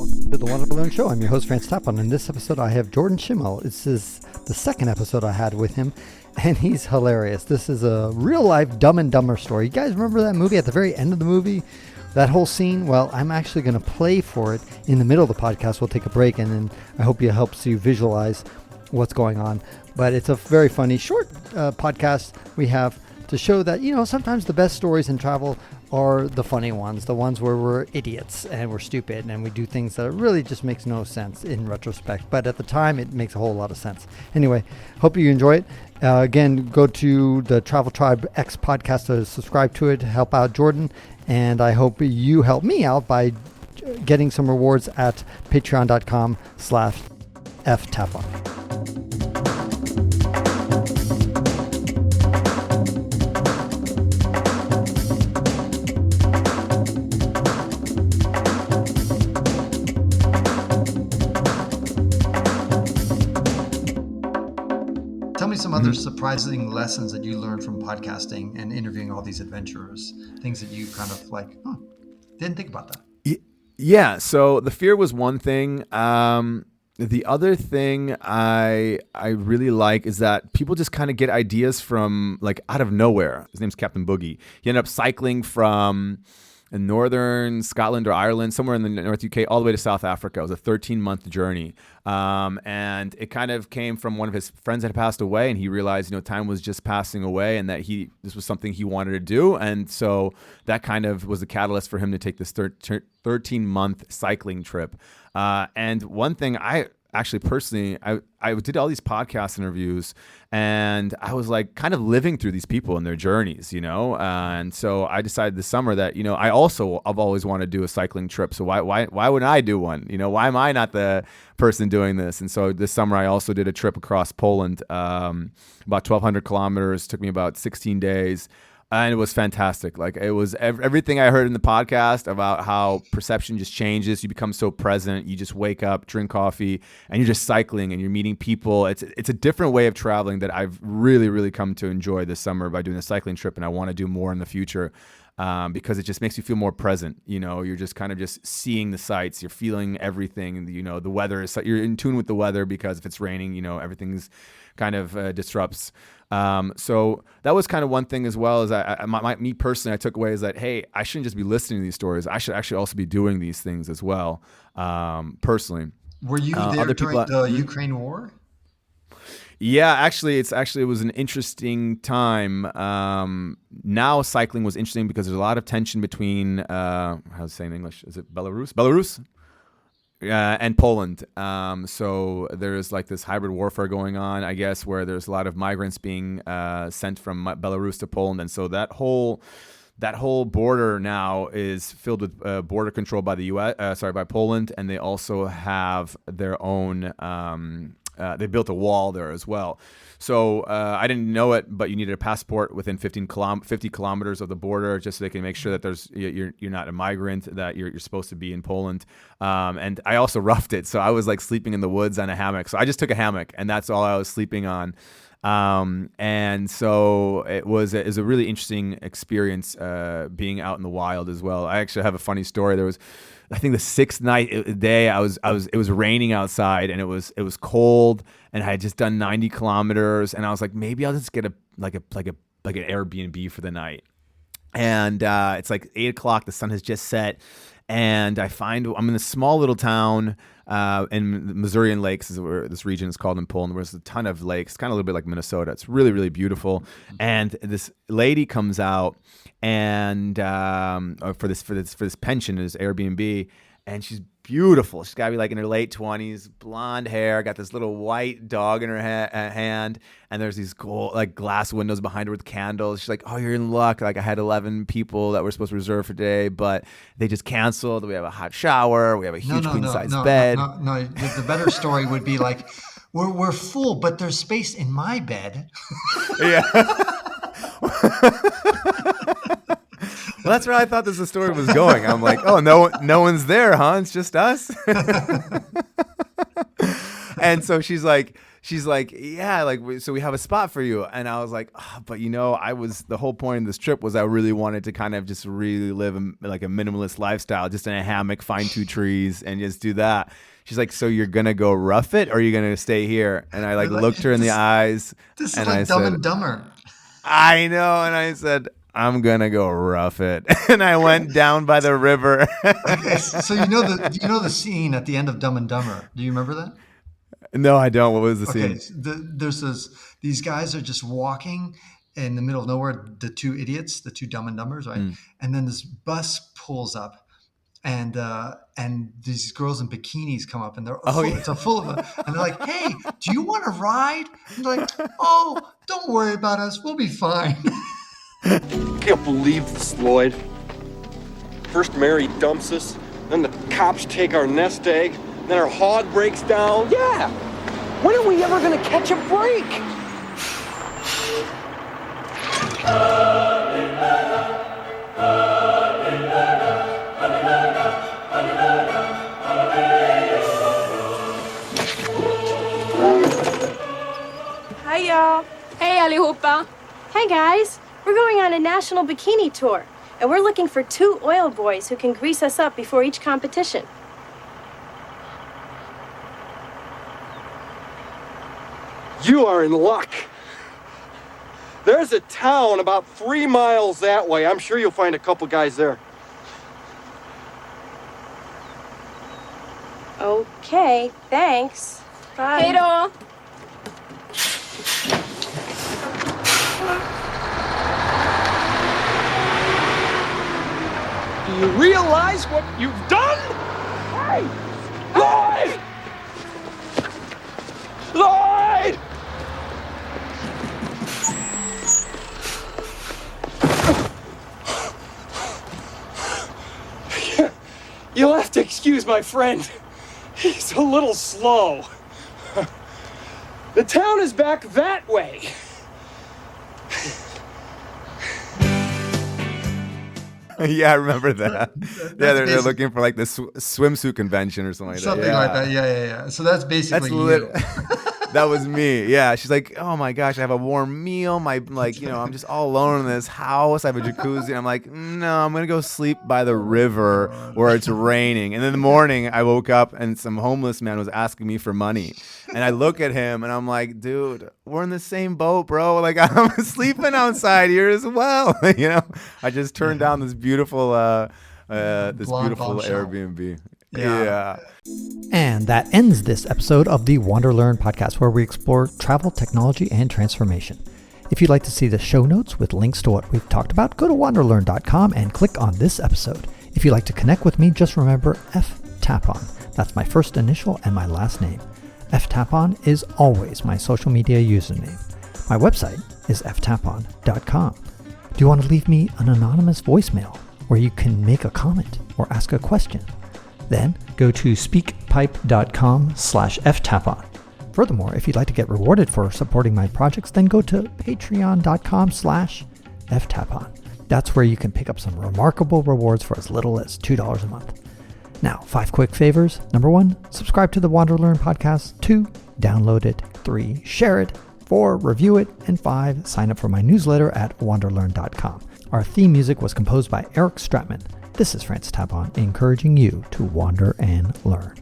Welcome to the WanderLearn show. I'm your host, Tapon. In this episode, I have Jordan Chmiel. This is the second episode I had with him, and he's hilarious. This is a real-life Dumb and Dumber story. You guys remember that movie at the very end of the movie? That whole scene? Well, I'm actually going to play for it in the middle of the podcast. We'll take a break, and then I hope it helps you visualize what's going on. But it's a very funny, short podcast we have to show that, sometimes the best stories in travel are the funny ones, the ones where we're idiots and we're stupid and we do things that really just makes no sense in retrospect. But at the time, it makes a whole lot of sense. Anyway, hope you enjoy it. Again, go to the Travel Tribe X podcast to subscribe to it, help out Jordan. And I hope you help me out by getting some rewards at patreon.com/ftapon. Tell me some other surprising lessons that you learned from podcasting and interviewing all these adventurers, things that you kind of like, didn't think about that. Yeah, so the fear was one thing. The other thing I really like is that people just kind of get ideas from like out of nowhere. His name's Captain Boogie. He ended up cycling from northern Scotland or Ireland, somewhere in the North UK, all the way to South Africa. It was a 13-month journey. And it kind of came from one of his friends that had passed away, and he realized, time was just passing away and that this was something he wanted to do. And so that kind of was the catalyst for him to take this 13-month cycling trip. And one thing I did all these podcast interviews, and I was like kind of living through these people and their journeys, and so I decided this summer that, I've always wanted to do a cycling trip. So why wouldn't I do one? Why am I not the person doing this? And so this summer I also did a trip across Poland, about 1,200 kilometers, took me about 16 days. And it was fantastic. Like it was everything I heard in the podcast about how perception just changes. You become so present. You just wake up, drink coffee, and you're just cycling and you're meeting people. It's a different way of traveling that I've really, really come to enjoy this summer by doing a cycling trip. And I want to do more in the future because it just makes you feel more present. You're just kind of just seeing the sights. You're feeling everything. The weather is, you're in tune with the weather because if it's raining, everything's kind of disrupts. So that was kind of one thing as well. As me personally, I took away is that, hey, I shouldn't just be listening to these stories. I should actually also be doing these things as well. Personally, were you there during the Ukraine war? Yeah, actually, it was an interesting time. Now cycling was interesting because there's a lot of tension between how's it say in English? Is it Belarus? And Poland. So there's like this hybrid warfare going on, I guess, where there's a lot of migrants being sent from Belarus to Poland. And so that whole border now is filled with border control by by Poland. And they also have their own, they built a wall there as well. So I didn't know it, but you needed a passport within 50 kilometers of the border, just so they can make sure that you're not a migrant, that you're supposed to be in Poland. And I also roughed it, so I was like sleeping in the woods on a hammock. So I just took a hammock, and that's all I was sleeping on. And so it was a really interesting experience being out in the wild as well. I actually have a funny story. There was, I think, the sixth day it was raining outside, and it was cold, and I had just done 90 kilometers, and I was like, maybe I'll just get an Airbnb for the night. And it's like 8:00, the sun has just set, and I'm in a small little town in the Missourian Lakes is where this region is called in Poland, where there's a ton of lakes, kind of a little bit like Minnesota. It's really, really beautiful. And this lady comes out and for this pension, this Airbnb, and she's beautiful. She's got to be like in her late 20s, blonde hair, got this little white dog in her hand, and there's these glass windows behind her with candles. She's like, "Oh, you're in luck. Like I had 11 people that were supposed to reserve for today, but they just canceled. We have a hot shower. We have a huge queen size bed." No. The better story would be like, "We're full, but there's space in my bed." Yeah. Well, that's where I thought the story was going. I'm like, oh, no one's there, huh? It's just us. And so she's like, she's like, yeah, like, so we have a spot for you. And I was like, oh, but the whole point of this trip was I really wanted to kind of just really live like a minimalist lifestyle, just in a hammock, find 2 trees and just do that. She's like, so you're going to go rough it or are you going to stay here? And I looked her in the eyes. This is and like I Dumb said, and Dumber. I know. And I said, I'm going to go rough it. And I went down by the river. Okay, so you know the scene at the end of Dumb and Dumber. Do you remember that? No, I don't. What was the scene? Okay, there's these guys are just walking in the middle of nowhere, the 2 idiots, the 2 Dumb and Dumbers, right? And then this bus pulls up and these girls in bikinis come up and they're it's full of them. And they're like, hey, do you want to ride? And they're like, oh, don't worry about us. We'll be fine. Can't believe this, Lloyd. First Mary dumps us, then the cops take our nest egg, then our hog breaks down. Yeah! When are we ever gonna catch a break? Hi, y'all. Hey allihopa! Hey, guys. We're going on a national bikini tour, and we're looking for 2 oil boys who can grease us up before each competition. You are in luck. There's a town about 3 miles that way. I'm sure you'll find a couple guys there. Okay, thanks. Bye. Hej då! Do you realize what you've done? Hey! Lloyd! Lloyd! You'll have to excuse my friend. He's a little slow. The town is back that way. Yeah, I remember that. They're looking for like the swimsuit convention or something like that. Something like that. Yeah. So that's basically you. That was me. Yeah. She's like, oh my gosh, I have a warm meal. I'm just all alone in this house. I have a jacuzzi. And I'm like, no, I'm going to go sleep by the river where it's raining. And in the morning, I woke up and some homeless man was asking me for money. And I look at him and I'm like, dude, we're in the same boat, bro. Like, I'm sleeping outside here as well. I just turned down this beautiful Airbnb. Yeah. And that ends this episode of the WanderLearn podcast, where we explore travel, technology, and transformation. If you'd like to see the show notes with links to what we've talked about, go to wanderlearn.com and click on this episode. If you'd like to connect with me, just remember Tapon. That's my first initial and my last name. Tapon is always my social media username. My website is ftapon.com. Do you want to leave me an anonymous voicemail where you can make a comment or ask a question? Then go to speakpipe.com/ftapon. Furthermore, if you'd like to get rewarded for supporting my projects, then go to patreon.com/ftapon. That's where you can pick up some remarkable rewards for as little as $2 a month. Now, 5 quick favors. Number 1, subscribe to the WanderLearn podcast. 2, download it. 3, share it. 4, review it. And 5, sign up for my newsletter at wanderlearn.com. Our theme music was composed by Eric Stratman. This is Francis Tapon, encouraging you to wander and learn.